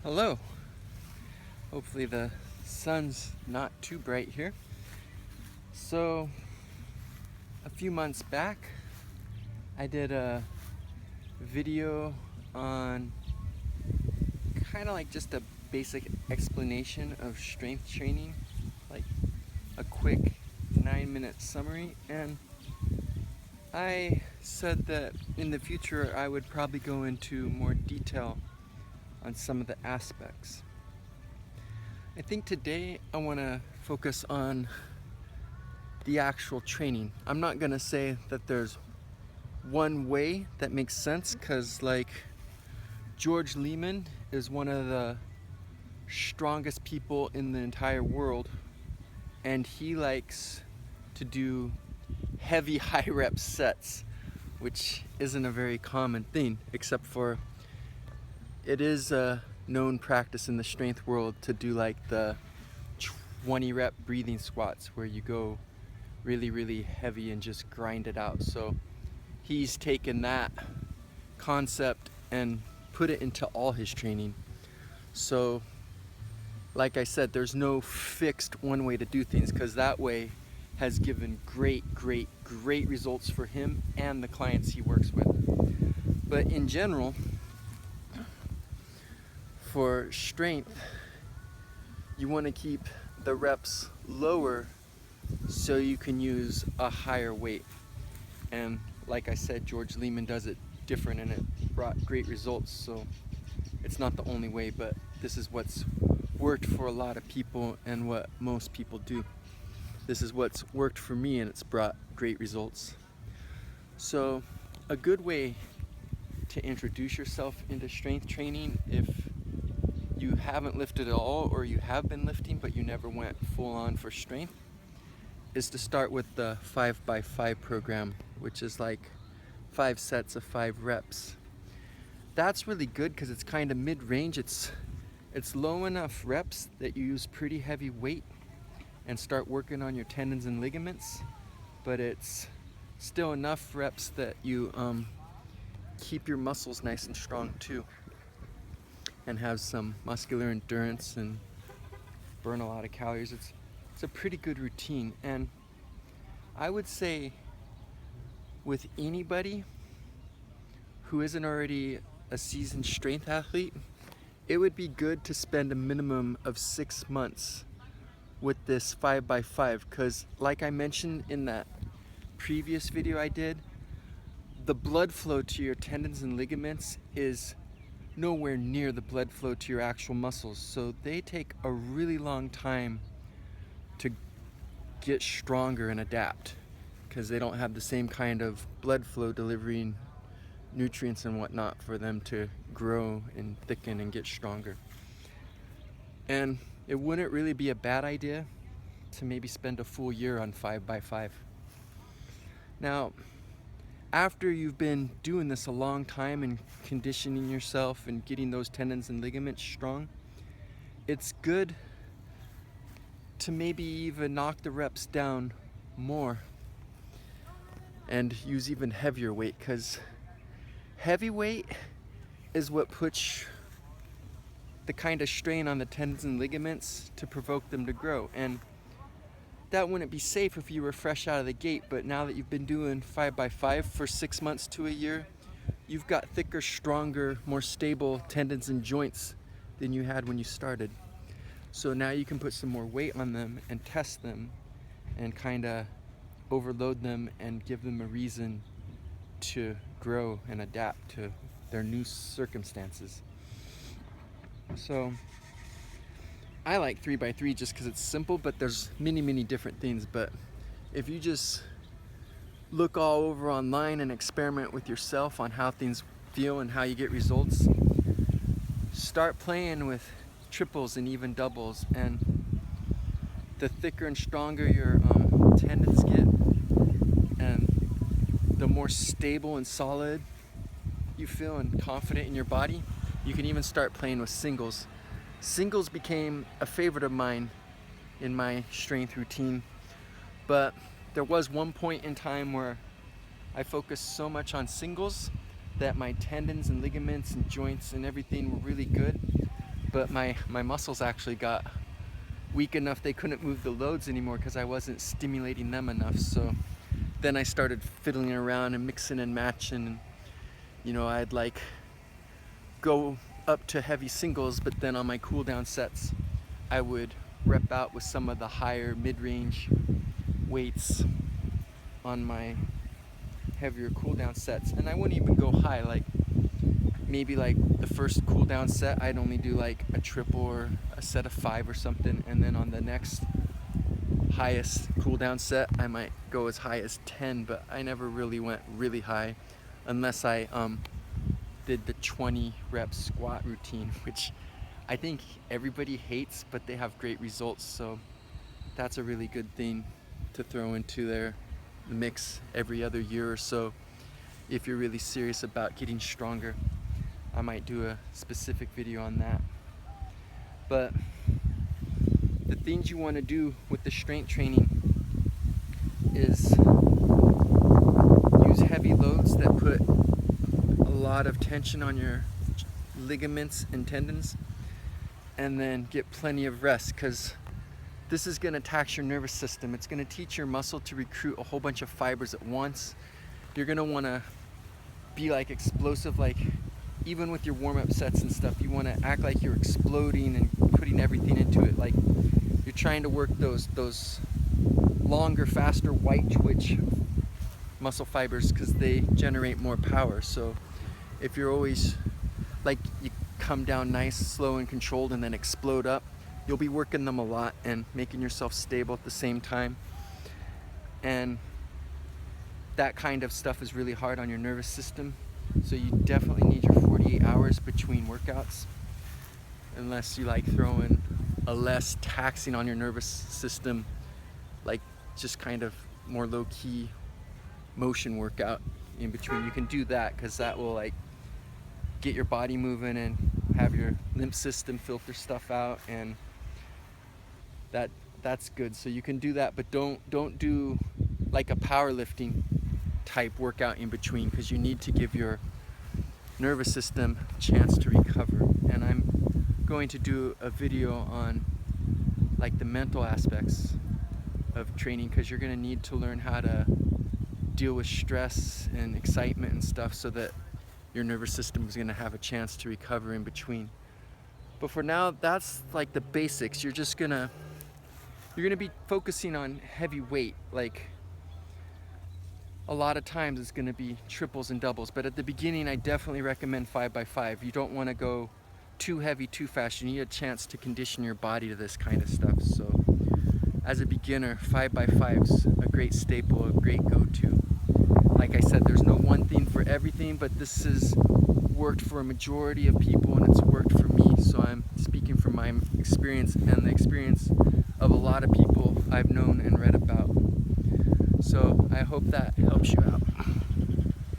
Hello. Hopefully the sun's not too bright here. So a few months back I did a video on kind of like just a basic explanation of strength training, like a quick 9-minute summary, and I said that in the future I would probably go into more detail on some of the aspects. I think today I want to focus on the actual training. I'm not going to say that there's one way that makes sense, because like George Lehman is one of the strongest people in the entire world, and he likes to do heavy high rep sets, which isn't a very common thing, except for it is a known practice in the strength world to do like the 20 rep breathing squats where you go really heavy and just grind it out. So he's taken that concept and put it into all his training. So like I said, there's no fixed one way to do things, because that way has given great results for him and the clients he works with. But in general, for strength, you want to keep the reps lower so you can use a higher weight. And like I said, George Lehman does it different and it brought great results. So it's not the only way, but this is what's worked for a lot of people and what most people do. This is what's worked for me and it's brought great results. So a good way to introduce yourself into strength training, if you haven't lifted at all, or you have been lifting but you never went full on for strength, is to start with the 5x5 program, which is like 5 sets of 5 reps. That's really good because it's kind of mid-range. It's low enough reps that you use pretty heavy weight and start working on your tendons and ligaments, but it's still enough reps that you keep your muscles nice and strong too, and have some muscular endurance and burn a lot of calories. It's a pretty good routine, and I would say with anybody who isn't already a seasoned strength athlete, it would be good to spend a minimum of 6 months with this 5x5, because like I mentioned in that previous video I did, the blood flow to your tendons and ligaments is nowhere near the blood flow to your actual muscles, so they take a really long time to get stronger and adapt, because they don't have the same kind of blood flow delivering nutrients and whatnot for them to grow and thicken and get stronger. And it wouldn't really be a bad idea to maybe spend a full year on 5x5. Now, after you've been doing this a long time and conditioning yourself and getting those tendons and ligaments strong, it's good to maybe even knock the reps down more and use even heavier weight, because heavy weight is what puts the kind of strain on the tendons and ligaments to provoke them to grow. And that wouldn't be safe if you were fresh out of the gate, but now that you've been doing 5x5 for 6 months to a year, you've got thicker, stronger, more stable tendons and joints than you had when you started. So now you can put some more weight on them and test them and kind of overload them and give them a reason to grow and adapt to their new circumstances. So I like 3x3 just because it's simple, but there's many different things. But if you just look all over online and experiment with yourself on how things feel and how you get results, start playing with triples and even doubles, and the thicker and stronger your tendons get and the more stable and solid you feel and confident in your body, you can even start playing with singles. Singles became a favorite of mine in my strength routine, but there was one point in time where I focused so much on singles that my tendons and ligaments and joints and everything were really good, but my muscles actually got weak enough they couldn't move the loads anymore because I wasn't stimulating them enough. So then I started fiddling around and mixing and matching, and you know, I'd like go up to heavy singles, but then on my cool down sets I would rep out with some of the higher mid-range weights on my heavier cool down sets. And I wouldn't even go high, like maybe like the first cool down set I'd only do like a triple or a set of 5 or something, and then on the next highest cool down set I might go as high as 10, but I never really went really high unless I did the 20 rep squat routine, which I think everybody hates, but they have great results. So that's a really good thing to throw into the mix every other year or so. If you're really serious about getting stronger, I might do a specific video on that. But the things you want to do with the strength training is use heavy loads that put a lot of tension on your ligaments and tendons, and then get plenty of rest, because this is going to tax your nervous system. It's going to teach your muscle to recruit a whole bunch of fibers at once. You're going to want to be like explosive, like even with your warm-up sets and stuff, you want to act like you're exploding and putting everything into it, like you're trying to work those longer, faster white twitch muscle fibers, because they generate more power. So if you're always like you come down nice, slow and controlled and then explode up, you'll be working them a lot and making yourself stable at the same time. And that kind of stuff is really hard on your nervous system. So you definitely need your 48 hours between workouts, unless you like throwing a less taxing on your nervous system, like just kind of more low-key motion workout in between. You can do that, because that will like get your body moving and have your lymph system filter stuff out, and that's good. So you can do that, but don't do like a powerlifting type workout in between, because you need to give your nervous system a chance to recover. And I'm going to do a video on like the mental aspects of training, because you're going to need to learn how to deal with stress and excitement and stuff, so that your nervous system is going to have a chance to recover in between. But for now, that's like the basics. You're gonna be focusing on heavy weight. Like a lot of times it's going to be triples and doubles, but at the beginning I definitely recommend 5x5. You don't want to go too heavy too fast. You need a chance to condition your body to this kind of stuff. So as a beginner, 5x5's a great staple, a great go-to. Like I said, there's no one thing for everything, but this has worked for a majority of people and it's worked for me. So I'm speaking from my experience and the experience of a lot of people I've known and read about. So I hope that helps you out.